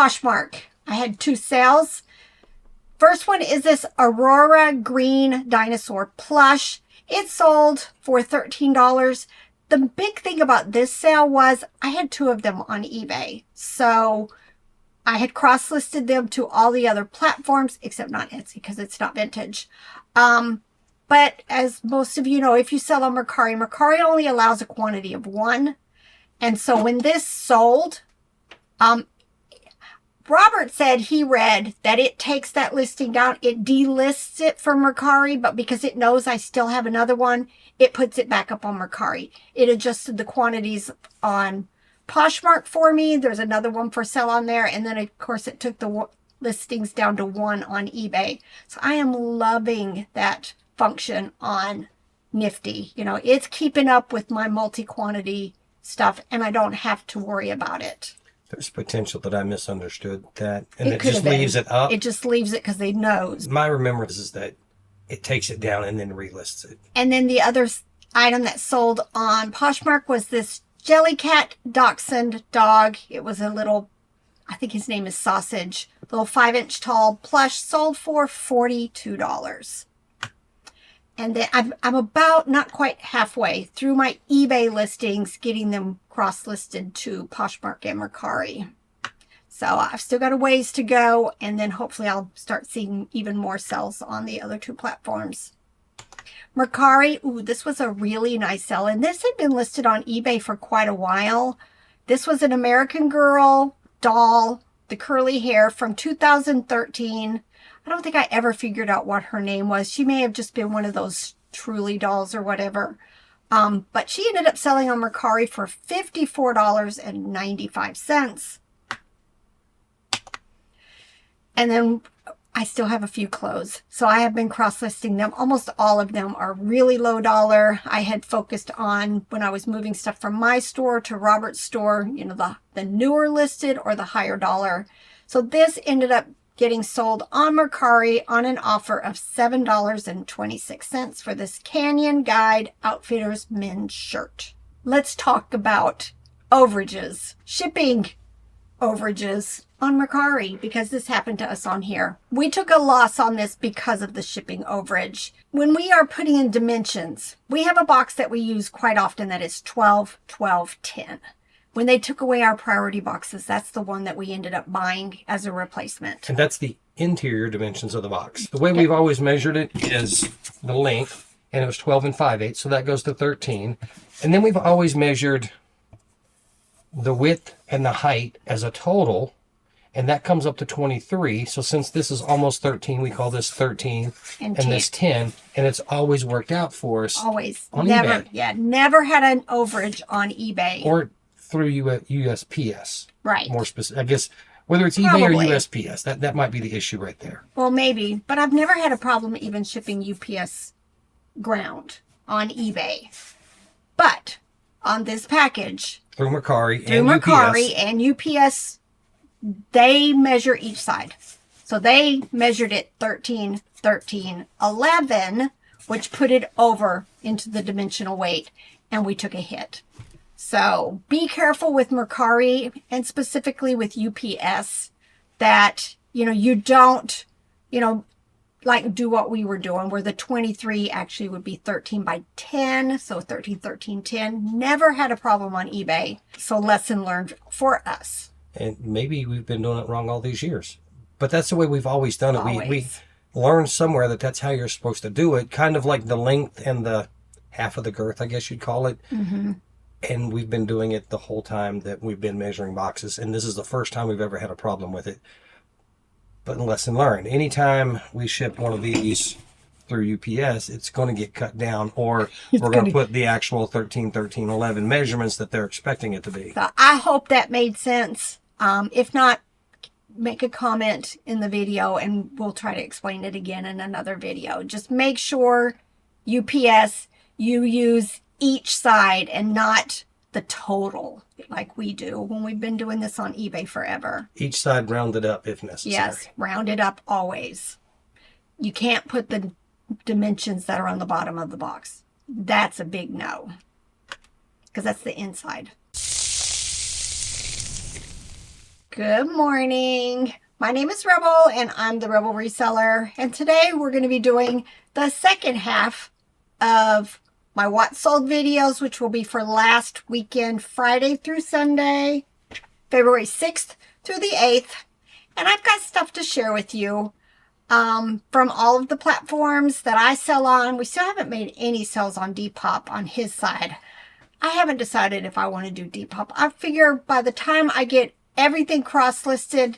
Poshmark. I had 2 sales. First one is this Aurora Green Dinosaur plush. It sold for $13. The big thing about this sale was I had 2 of them on eBay. So I had cross-listed them to all the other platforms, except not Etsy because it's not vintage. But as most of you know, if you sell on Mercari, Mercari only allows a quantity of 1. And so when this sold, Robert said he read that it takes that listing down. It delists it from Mercari, but because it knows I still have another one, it puts it back up on Mercari. It adjusted the quantities on Poshmark for me. There's another one for sale on there. And then, of course, it took the listings down to 1 on eBay. So I am loving that function on Nifty. You know, it's keeping up with my multi-quantity stuff, and I don't have to worry about it. There's potential that I misunderstood that, and it just leaves it up. It just leaves it because it knows. My remembrance is that it takes it down and then relists it. And then the other item that sold on Poshmark was this Jellycat Dachshund dog. It was a little, I think his name is Sausage, little 5-inch tall plush, sold for $42. And then I'm about not quite halfway through my eBay listings, getting them cross-listed to Poshmark and Mercari. So I've still got a ways to go, and then hopefully I'll start seeing even more sales on the other 2 platforms. Mercari, ooh, this was a really nice sale, and this had been listed on eBay for quite a while. This was an American Girl doll, the curly hair from 2013. I don't think I ever figured out what her name was. She may have just been one of those Truly dolls or whatever. But she ended up selling on Mercari for $54.95. And then I still have a few clothes. So I have been cross-listing them. Almost all of them are really low dollar. I had focused on, when I was moving stuff from my store to Robert's store, you know, the newer listed or the higher dollar. So this ended up getting sold on Mercari on an offer of $7.26 for this Canyon Guide Outfitters men's shirt. Let's talk about overages, shipping overages on Mercari, because this happened to us on here. We took a loss on this because of the shipping overage. When we are putting in dimensions, we have a box that we use quite often that is 12, 12, 10. When they took away our priority boxes, that's the one that we ended up buying as a replacement. And that's the interior dimensions of the box. The way we've always measured it is the length, and it was 12 and 5/8, so that goes to 13. And then we've always measured the width and the height as a total, and that comes up to 23. So since this is almost 13, we call this 13 and this 10, and it's always worked out for us. Always. On Never, eBay. yeah, never had an overage on eBay. Or through USPS. Right. More specific, I guess, whether it's Probably. eBay or USPS, that might be the issue right there. Well, maybe, but I've never had a problem even shipping UPS ground on eBay. But on this package, Through Mercari and UPS, they measure each side. So they measured it 13, 13, 11, which put it over into the dimensional weight, and we took a hit. So be careful with Mercari, and specifically with UPS, that, you know, you don't, you know, like do what we were doing, where the 23 actually would be 13 by 10. So 13, 13, 10. Never had a problem on eBay. So lesson learned for us. And maybe we've been doing it wrong all these years. But that's the way we've always done it. Always. We learned somewhere that that's how you're supposed to do it. Kind of like the length and the half of the girth, I guess you'd call it. Mm-hmm. And we've been doing it the whole time that we've been measuring boxes. And this is the first time we've ever had a problem with it. But lesson learned. Anytime we ship one of these through UPS, it's going to get cut down, or we're going to put the actual 13, 13, 11 measurements that they're expecting it to be. So I hope that made sense. If not, make a comment in the video and we'll try to explain it again in another video. Just make sure UPS, you use each side and not the total like we do when we've been doing this on eBay forever. Each side rounded up if necessary. Yes, rounded up always. You can't put the dimensions that are on the bottom of the box. That's a big no, because that's the inside. Good morning. My name is Rebel and I'm the Rebel Reseller. And today we're going to be doing the second half of my what sold videos, which will be for last weekend, Friday through Sunday, February 6th through the 8th. And I've got stuff to share with you from all of the platforms that I sell on. We still haven't made any sales on Depop on his side. I haven't decided if I want to do Depop. I figure by the time I get everything cross-listed,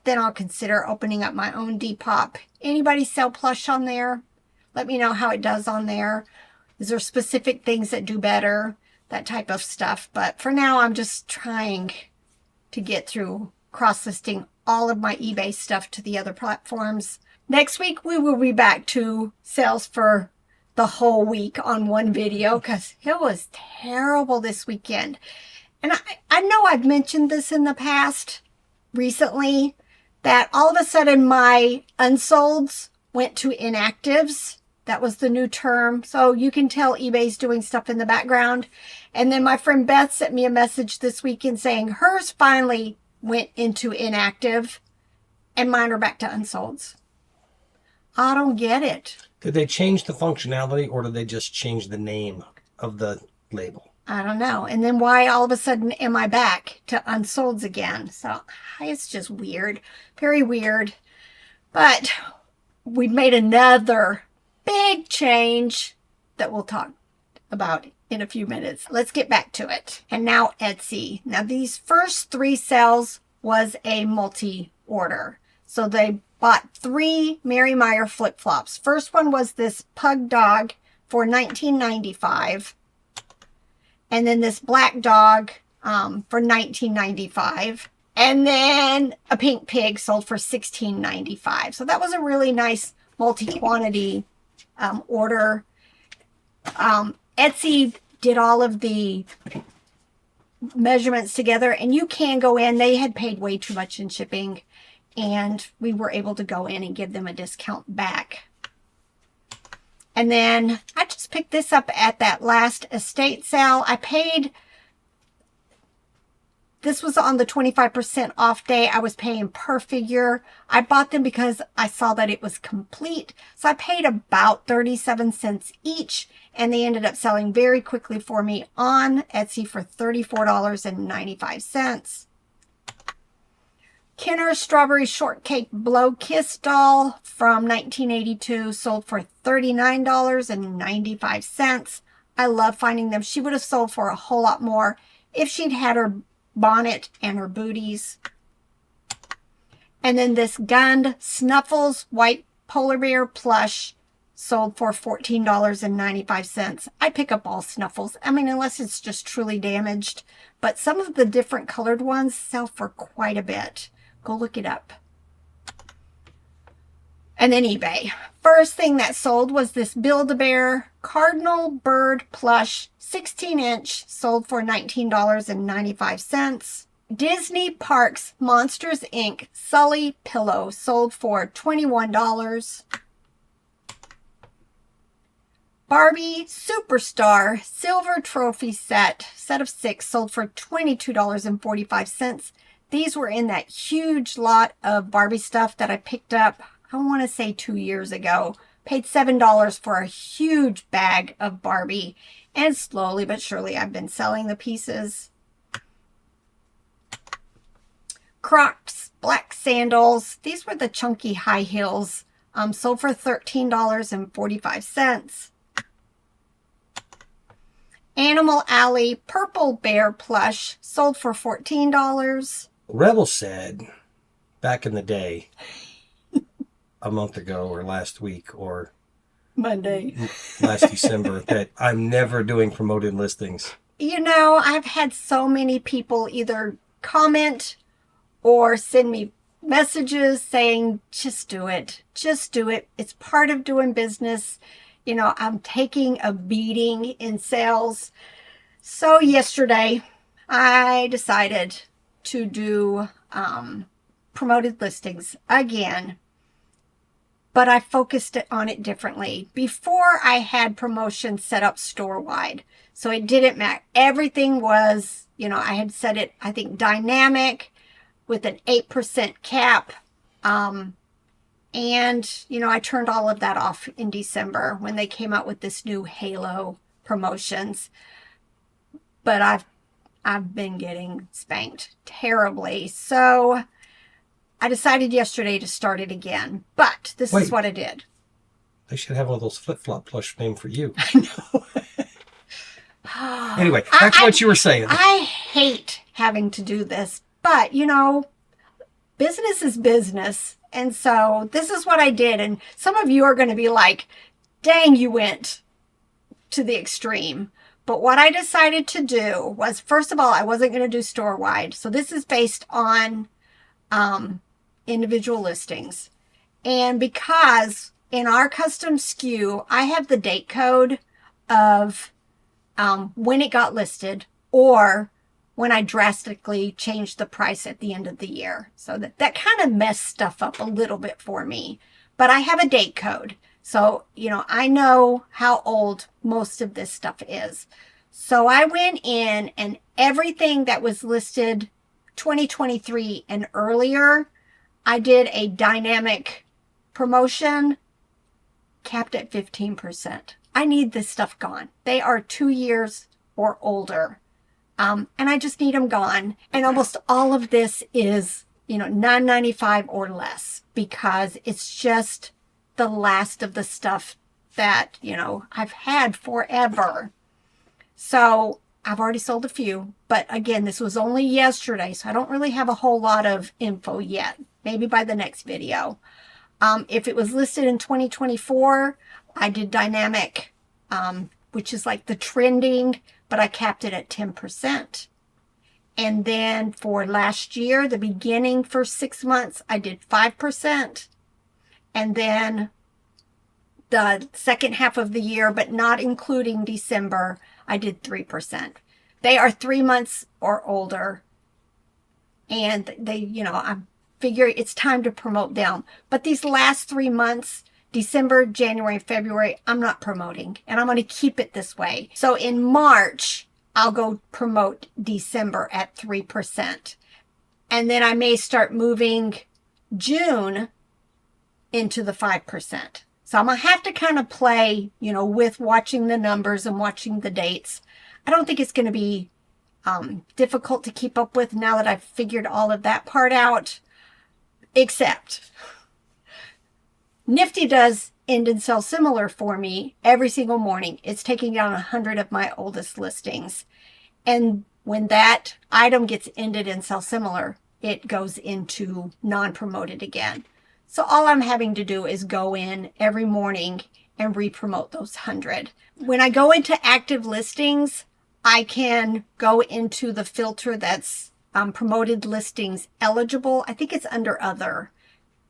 then I'll consider opening up my own Depop. Anybody sell plush on there? Let me know how it does on there. Is there specific things that do better? That type of stuff. But for now, I'm just trying to get through cross-listing all of my eBay stuff to the other platforms. Next week, we will be back to sales for the whole week on one video because it was terrible this weekend. And I know I've mentioned this in the past recently, that all of a sudden my unsolds went to inactives. That was the new term. So you can tell eBay's doing stuff in the background. And then my friend Beth sent me a message this weekend saying hers finally went into inactive and mine are back to unsolds. I don't get it. Did they change the functionality or did they just change the name of the label? I don't know. And then why all of a sudden am I back to unsolds again? So it's just weird. Very weird. But we've made another big change that we'll talk about in a few minutes. Let's get back to it. And now Etsy. Now these first 3 sales was a multi-order. So they bought 3 Mary Meyer flip-flops. First one was this pug dog for $19.95. And then this black dog for $19.95. And then a pink pig sold for $16.95. So that was a really nice multi-quantity order. Etsy did all of the measurements together. And you can go in. They had paid way too much in shipping. And we were able to go in and give them a discount back. And then I just picked this up at that last estate sale. I paid, this was on the 25% off day. I was paying per figure. I bought them because I saw that it was complete. So I paid about 37 cents each. And they ended up selling very quickly for me on Etsy for $34.95. Kenner Strawberry Shortcake Blow Kiss Doll from 1982 sold for $39.95. I love finding them. She would have sold for a whole lot more if she'd had her bonnet and her booties. And then this Gund Snuffles White Polar Bear Plush sold for $14.95. I pick up all Snuffles. I mean, unless it's just truly damaged. But some of the different colored ones sell for quite a bit. Go look it up. And then eBay. First thing that sold was this Build-A-Bear Cardinal Bird Plush 16-inch sold for $19.95. Disney Parks Monsters Inc. Sully Pillow sold for $21. Barbie Superstar Silver Trophy set of 6 sold for $22.45. These were in that huge lot of Barbie stuff that I picked up, I want to say 2 years ago. Paid $7 for a huge bag of Barbie. And slowly but surely I've been selling the pieces. Crocs Black Sandals. These were the chunky high heels. Sold for $13.45. Animal Alley Purple Bear Plush sold for $14. Rebel said back in the day, a month ago or last week or Monday, last December, that I'm never doing promoted listings. You know, I've had so many people either comment or send me messages saying, just do it. Just do it. It's part of doing business. You know, I'm taking a beating in sales. So yesterday, I decided to do promoted listings again. But I focused on it differently. Before, I had promotions set up store-wide. So it didn't matter. Everything was, you know, I had set it, I think, dynamic. with an 8% cap. And, you know, I turned all of that off in December when they came out with this new Halo promotions. But I've been getting spanked terribly. So I decided yesterday to start it again. But this is what I did. They should have one of those flip-flop plush named for you. I know. Anyway, back to what you were saying. I hate having to do this. But, you know, business is business. And so this is what I did. And some of you are going to be like, dang, you went to the extreme. But what I decided to do was, first of all, I wasn't going to do store-wide. So this is based on individual listings. And because in our custom SKU, I have the date code of when it got listed or when I drastically changed the price at the end of the year. So that kind of messed stuff up a little bit for me. But I have a date code. So, you know, I know how old most of this stuff is. So I went in and everything that was listed 2023 and earlier, I did a dynamic promotion capped at 15%. I need this stuff gone. They are 2 years or older. And I just need them gone. And almost all of this is, you know, $9.95 or less because it's just the last of the stuff that, you know, I've had forever. So I've already sold a few, but again, this was only yesterday, so I don't really have a whole lot of info yet. Maybe by the next video. If it was listed in 2024, I did dynamic, which is like the trending, but I capped it at 10%. And then for last year, the beginning first 6 months, I did 5%. And then the second half of the year, but not including December, I did 3%. They are 3 months or older. And they, you know, I figure it's time to promote them. But these last 3 months, December, January, February, I'm not promoting. And I'm going to keep it this way. So in March, I'll go promote December at 3%. And then I may start moving June into the 5%. So I'm going to have to kind of play, you know, with watching the numbers and watching the dates. I don't think it's going to be difficult to keep up with now that I've figured all of that part out. Except Nifty does end and sell similar for me every single morning. It's taking down 100 of my oldest listings. And when that item gets ended and sell similar, it goes into non-promoted again. So all I'm having to do is go in every morning and re-promote those 100. When I go into active listings, I can go into the filter that's promoted listings eligible. I think it's under other.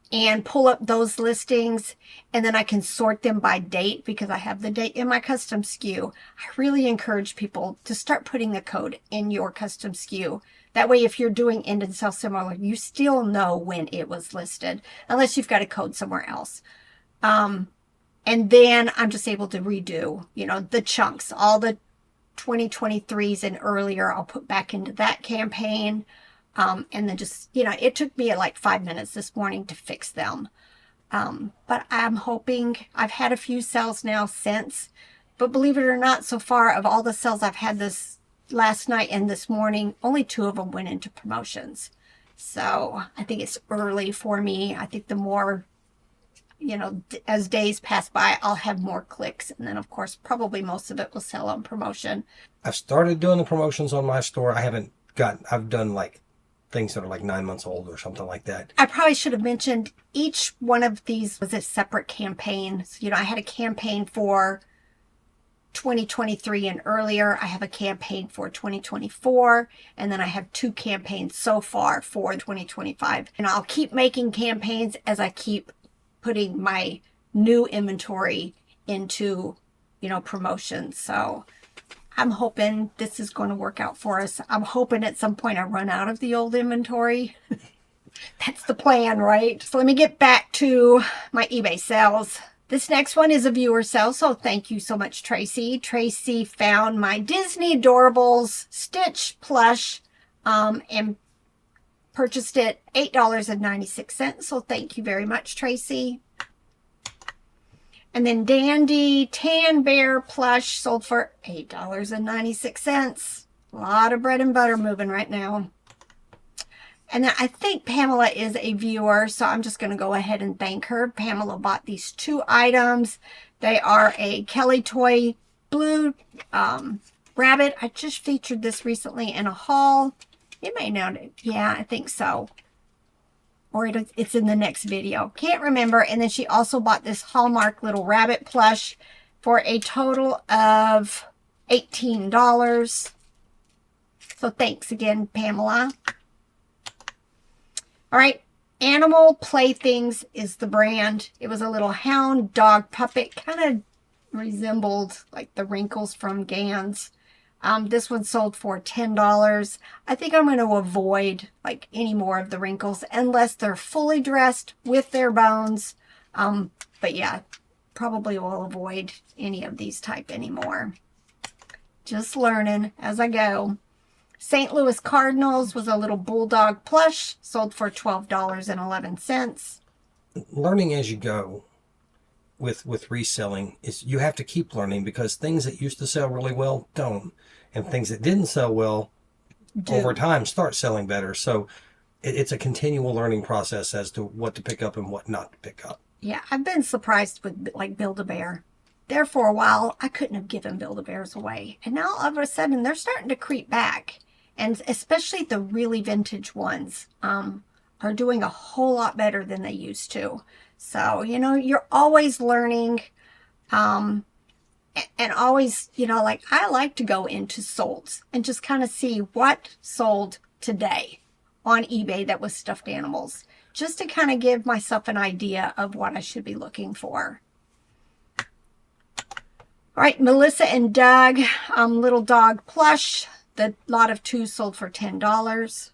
And pull up those listings, and then I can sort them by date because I have the date in my custom SKU. I really encourage people to start putting the code in your custom SKU. That way, if you're doing end and sell similar, you still know when it was listed, unless you've got a code somewhere else. And then I'm just able to redo, you know, the chunks, all the 2023s and earlier, I'll put back into that campaign. And then just, you know, it took me like 5 minutes this morning to fix them. But I'm hoping, I've had a few sales now since, but believe it or not, so far of all the sales I've had this last night and this morning, only 2 of them went into promotions. So I think it's early for me. I think the more, you know, as days pass by, I'll have more clicks. And then of course, probably most of it will sell on promotion. I've started doing the promotions on my store. I've done like things that are like 9 months old or something like that. I probably should have mentioned each one of these was a separate campaign. So, you know, I had a campaign for 2023 and earlier. I have a campaign for 2024. And then I have 2 campaigns so far for 2025. And I'll keep making campaigns as I keep putting my new inventory into, you know, promotions. So I'm hoping this is going to work out for us. I'm hoping at some point I run out of the old inventory. That's the plan, right? So let me get back to my eBay sales. This next one is a viewer sale, so thank you so much, Tracy. Tracy found my Disney Adorables Stitch plush and purchased it $8.96. So thank you very much, Tracy. And then Dandy Tan Bear Plush sold for $8.96. A lot of bread and butter moving right now. And then I think Pamela is a viewer, so I'm just going to go ahead and thank her. Pamela bought these 2 items. They are a Kelly Toy Blue Rabbit. I just featured this recently in a haul. You may know it. Yeah, I think so. Or it's in the next video. Can't remember. And then she also bought this Hallmark little rabbit plush for a total of $18. So thanks again, Pamela. All right. Animal Playthings is the brand. It was a little hound dog puppet. Kind of resembled like the wrinkles from Gans. This one sold for $10. I think I'm going to avoid like any more of the wrinkles unless they're fully dressed with their bones. But yeah, probably will avoid any of these type anymore. Just learning as I go. St. Louis Cardinals was a little bulldog plush, sold for $12.11. Learning as you go with reselling is you have to keep learning, because things that used to sell really well don't. And things that didn't sell well over time start selling better. So it's a continual learning process as to what to pick up and what not to pick up. Yeah, I've been surprised with like Build-A-Bear. There for a while, I couldn't have given Build-A-Bears away. And now all of a sudden, they're starting to creep back. And especially the really vintage ones are doing a whole lot better than they used to. So, you know, you're always learning. And always, you know, like I like to go into solds and just kind of see what sold today on eBay that was stuffed animals, just to kind of give myself an idea of what I should be looking for. All right, Melissa and Doug, little dog plush. The lot of 2 sold for $10.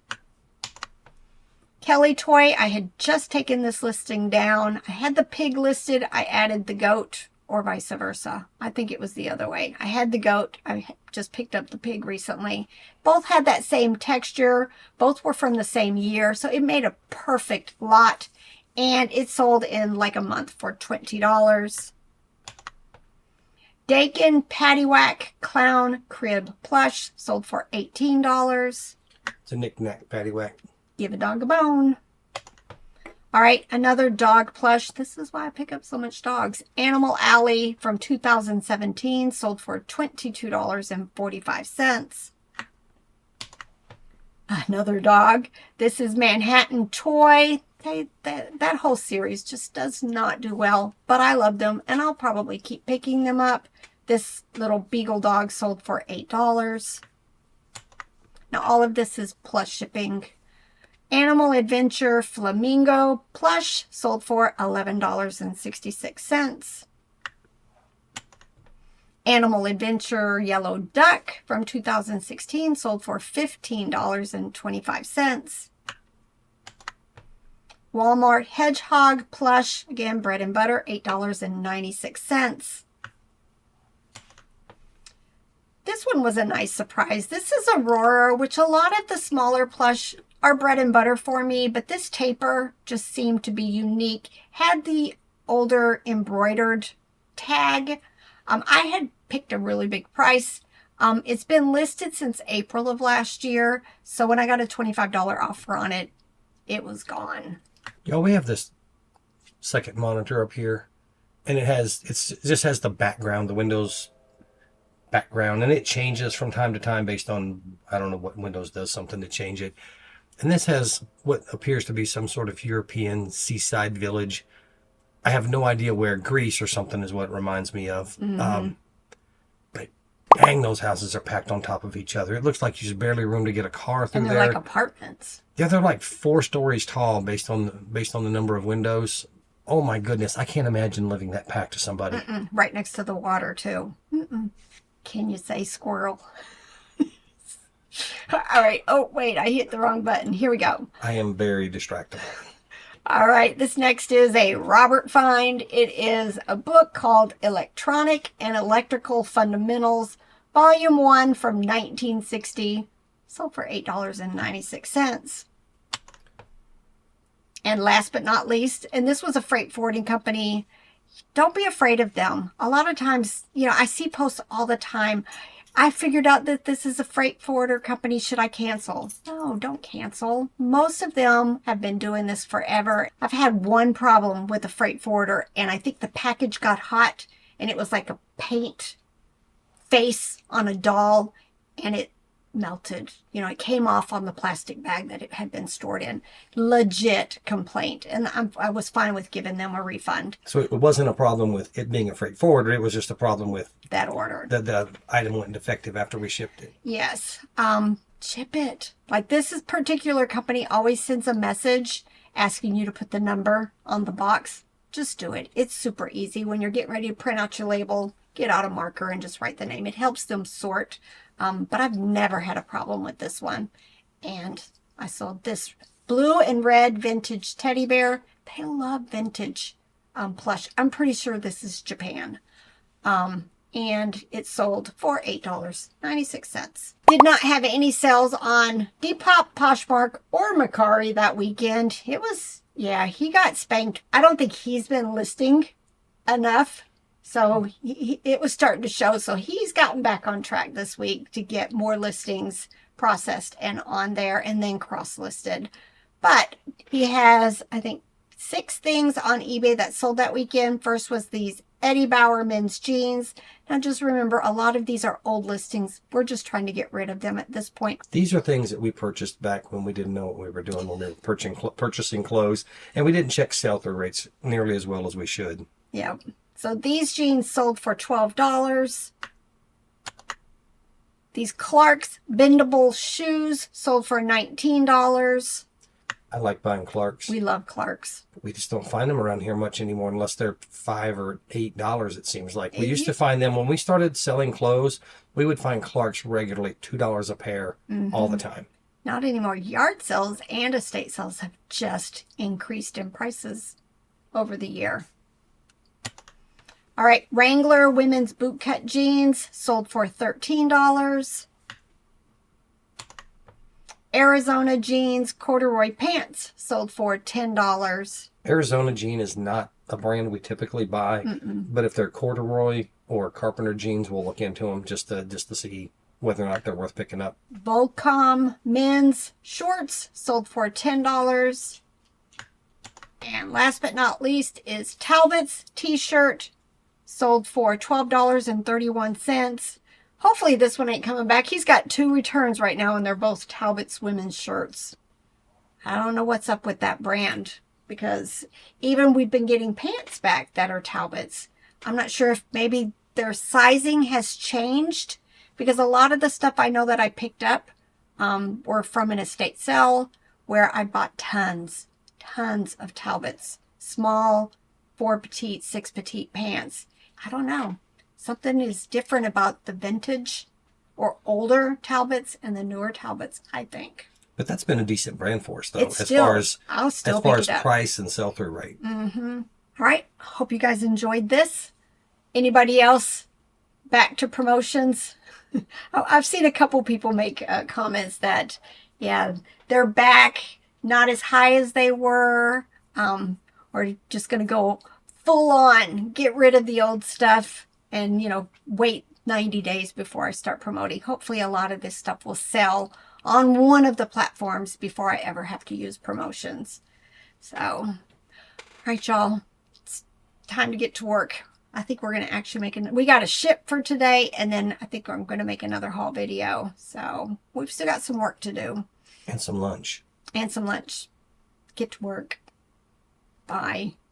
Kelly Toy, I had just taken this listing down. I had the pig listed. I added the goat, or vice versa. I think it was the other way. I had the goat. I just picked up the pig recently. Both had that same texture. Both were from the same year. So it made a perfect lot. And it sold in like a month for $20. Dakin Paddywhack Clown Crib Plush sold for $18. It's a knick-knack paddywhack. Give a dog a bone. All right, another dog plush. This is why I pick up so much dogs. Animal Alley from 2017 sold for $22.45. Another dog. This is Manhattan Toy. That whole series just does not do well, but I love them, and I'll probably keep picking them up. This little beagle dog sold for $8. Now, all of this is plus shipping. Animal Adventure Flamingo Plush sold for $11.66. Animal Adventure Yellow Duck from 2016 sold for $15.25. Walmart Hedgehog Plush, again, bread and butter, $8.96. This one was a nice surprise. This is Aurora, which a lot of the smaller plush are bread and butter for me, but this taper just seemed to be unique. Had the older embroidered tag. I had picked a really big price. It's been listed since April of last year, so when I got a $25 offer on it, it was gone. Y'all, we have this second monitor up here, and it just has the background, the Windows background, and it changes from time to time based on, I don't know what Windows does something to change it. And this has what appears to be some sort of European seaside village. I have no idea where. Greece or something is what it reminds me of. Mm-hmm. But dang, those houses are packed on top of each other. It looks like there's barely room to get a car through there. And they're like apartments. Yeah, they're like 4 stories tall based on the number of windows. Oh my goodness, I can't imagine living that packed to somebody. Right next to the water too. Can you say squirrel? All right. Oh, wait, I hit the wrong button. Here we go. I am very distractible. All right. This next is a Robert find. It is a book called Electronic and Electrical Fundamentals, Volume 1 from 1960. Sold for $8.96. And last but not least, and this was a freight forwarding company, don't be afraid of them. A lot of times, I see posts all the time. I figured out that this is a freight forwarder company. Should I cancel? No, don't cancel. Most of them have been doing this forever. I've had one problem with a freight forwarder, and I think the package got hot, and it was like a paint face on a doll, and it melted. It came off on the plastic bag that it had been stored in. Legit complaint. And I was fine with giving them a refund. So it wasn't a problem with it being a freight forwarder. It was just a problem with that order. The item went defective after we shipped it. Yes. Ship it. Like this particular company always sends a message asking you to put the number on the box. Just do it. It's super easy. When you're getting ready to print out your label, get out a marker and just write the name. It helps them sort. But I've never had a problem with this one. And I sold this blue and red vintage teddy bear. They love vintage plush. I'm pretty sure this is Japan. And it sold for $8.96. Did not have any sales on Depop, Poshmark, or Mercari that weekend. It was, he got spanked. I don't think he's been listing enough. So it was starting to show. So he's gotten back on track this week to get more listings processed and on there and then cross-listed. But he has, I think, 6 things on eBay that sold that weekend. First was these Eddie Bauer men's jeans. Now just remember, a lot of these are old listings. We're just trying to get rid of them at this point. These are things that we purchased back when we didn't know what we were doing, when we were purchasing clothes. And we didn't check sell-through rates nearly as well as we should. Yeah. So these jeans sold for $12. These Clark's bendable shoes sold for $19. I like buying Clark's. We love Clark's. We just don't find them around here much anymore unless they're $5 or $8, it seems like. We used to find them when we started selling clothes. We would find Clark's regularly $2 a pair all the time. Not anymore. Yard sales and estate sales have just increased in prices over the year. All right, Wrangler women's bootcut jeans sold for $13. Arizona jeans corduroy pants sold for $10. Arizona jean is not a brand we typically buy, but if they're corduroy or carpenter jeans, we'll look into them just to see whether or not they're worth picking up. Volcom men's shorts sold for $10. And last but not least is Talbot's t-shirt. Sold for $12.31. Hopefully this one ain't coming back. He's got 2 returns right now, and they're both Talbot's women's shirts. I don't know what's up with that brand, because even we've been getting pants back that are Talbot's. I'm not sure if maybe their sizing has changed, because a lot of the stuff I know that I picked up were from an estate sale where I bought tons of Talbot's. Small, 4 petite, 6 petite pants. I don't know. Something is different about the vintage or older Talbots and the newer Talbots, I think. But that's been a decent brand for us, though, I'll still as far pick as it up. price and sell-through rate. All right. Hope you guys enjoyed this. Anybody else back to promotions? I've seen a couple people make comments that, they're back, not as high as they were, or just going to go full on, get rid of the old stuff and, wait 90 days before I start promoting. Hopefully a lot of this stuff will sell on one of the platforms before I ever have to use promotions. So, all right, y'all, it's time to get to work. I think we're going to actually we got a ship for today, and then I think I'm going to make another haul video. So we've still got some work to do. And some lunch. Get to work. Bye.